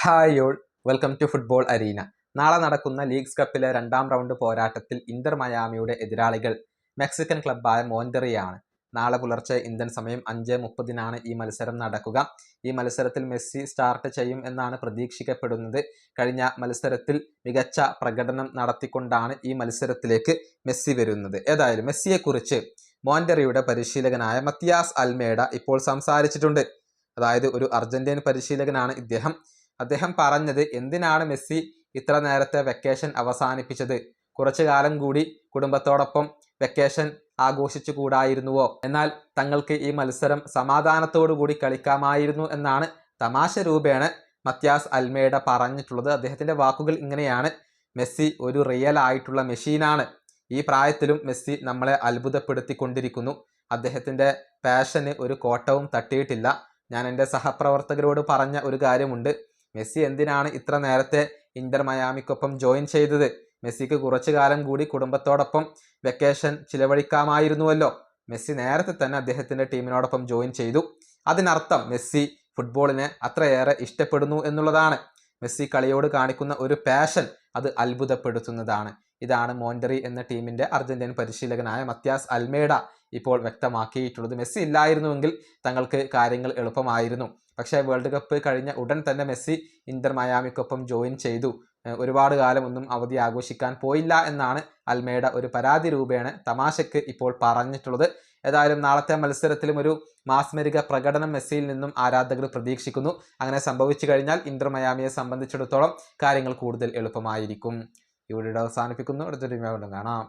Hi all, welcome to football arena. നാളെ നടക്കുന്ന leagues കപ്പിലെ 2ാം റൗണ്ട് പോരാട്ടത്തിൽ ഇന്റർ മയാമിയുടെ എതിരാളികൾ മെക്സിക്കൻ ക്ലബ്ബായ മോണ്ടറിയാണ്. നാളെ പുലർച്ചെ ഇന്ത്യൻ സമയം 5:30 ഈ മത്സരം നടക്കുക. ഈ മത്സരത്തിൽ മെസ്സി സ്റ്റാർട്ട് ചെയ്യും എന്നാണ് പ്രതീക്ഷിക്കപ്പെടുന്നത്. കഴിഞ്ഞ മത്സരത്തിൽ മികച്ച പ്രകടനം നടത്തിക്കൊണ്ടാണ് ഈ മത്സരത്തിലേക്ക് മെസ്സി വരുന്നത്. ഏതായാലും മെസ്സിയെക്കുറിച്ച് മോണ്ടറിയുടെ പരിശീലകനായ മത്തിയാസ് അൽമേഡ ഇപ്പോൾ സംസാരിച്ചിട്ടുണ്ട്. അതായത് ഒരു അർജന്റീൻ പരിശീലകനാണ് അദ്ദേഹം പറഞ്ഞത്, എന്തിനാണ് മെസ്സി ഇത്ര നേരത്തെ വെക്കേഷൻ അവസാനിപ്പിച്ചത്? കുറച്ചു കാലം കൂടി കുടുംബത്തോടൊപ്പം വെക്കേഷൻ ആഘോഷിച്ചു കൂടായിരുന്നുവോ? എന്നാൽ തങ്ങൾക്ക് ഈ മത്സരം സമാധാനത്തോടു കൂടി കളിക്കാമായിരുന്നു എന്നാണ് തമാശ രൂപേണ മത്തിയാസ് അൽമേഡ പറഞ്ഞിട്ടുള്ളത്. അദ്ദേഹത്തിന്റെ വാക്കുകൾ ഇങ്ങനെയാണ്: മെസ്സി ഒരു റിയൽ ആയിട്ടുള്ള മെഷീനാണ്. ഈ പ്രായത്തിലും മെസ്സി നമ്മളെ അത്ഭുതപ്പെടുത്തിക്കൊണ്ടിരിക്കുന്നു. അദ്ദേഹത്തിന്റെ പാഷന് ഒരു കോട്ടവും തട്ടിയിട്ടില്ല. ഞാൻ എൻ്റെ സഹപ്രവർത്തകരോട് പറഞ്ഞ ഒരു കാര്യമുണ്ട്: മെസ്സി എന്തിനാണ് ഇത്ര നേരത്തെ ഇന്റർ മയാമിക്കൊപ്പം ജോയിൻ ചെയ്തത്? മെസ്സിക്ക് കുറച്ചു കാലം കൂടി കുടുംബത്തോടൊപ്പം വെക്കേഷൻ ചിലവഴിക്കാമായിരുന്നുവല്ലോ. മെസ്സി നേരത്തെ തന്നെ അദ്ദേഹത്തിന്റെ ടീമിനോടൊപ്പം ജോയിൻ ചെയ്തു. അതിനർത്ഥം മെസ്സി ഫുട്ബോളിനെ അത്രയേറെ ഇഷ്ടപ്പെടുന്നു എന്നുള്ളതാണ്. മെസ്സി കളിയോട് കാണിക്കുന്ന ഒരു പാഷൻ അത് അത്ഭുതപ്പെടുത്തുന്നതാണ്. ഇതാണ് മോണ്ടറി എന്ന ടീമിന്റെ അർജന്റീൻ പരിശീലകനായ മത്തിയാസ് അൽമേഡ ഇപ്പോൾ വ്യക്തമാക്കിയിട്ടുള്ളത്. മെസ്സി ഇല്ലായിരുന്നുവെങ്കിൽ തങ്ങൾക്ക് കാര്യങ്ങൾ എളുപ്പമായിരുന്നു. പക്ഷേ വേൾഡ് കപ്പ് കഴിഞ്ഞ ഉടൻ തന്നെ മെസ്സി ഇന്റർ മയാമിക്കൊപ്പം ജോയിൻ ചെയ്തു. ഒരുപാട് കാലം ഒന്നും അവധി ആഘോഷിക്കാൻ പോയില്ല എന്നാണ് അൽമേഡ ഒരു പരാതി രൂപേണ തമാശക്ക് ഇപ്പോൾ പറഞ്ഞിട്ടുള്ളത്. ഏതായാലും നാളത്തെ മത്സരത്തിലും ഒരു മാസ്മരിക പ്രകടനം മെസ്സിയിൽ നിന്നും ആരാധകർ പ്രതീക്ഷിക്കുന്നു. അങ്ങനെ സംഭവിച്ചു കഴിഞ്ഞാൽ ഇന്റർ മയാമിയെ സംബന്ധിച്ചിടത്തോളം കാര്യങ്ങൾ കൂടുതൽ എളുപ്പമായിരിക്കും. ഈ വീഡിയോ അവസാനിപ്പിക്കുന്നു. അടുത്തൊരു വീഡിയോ കാണാം.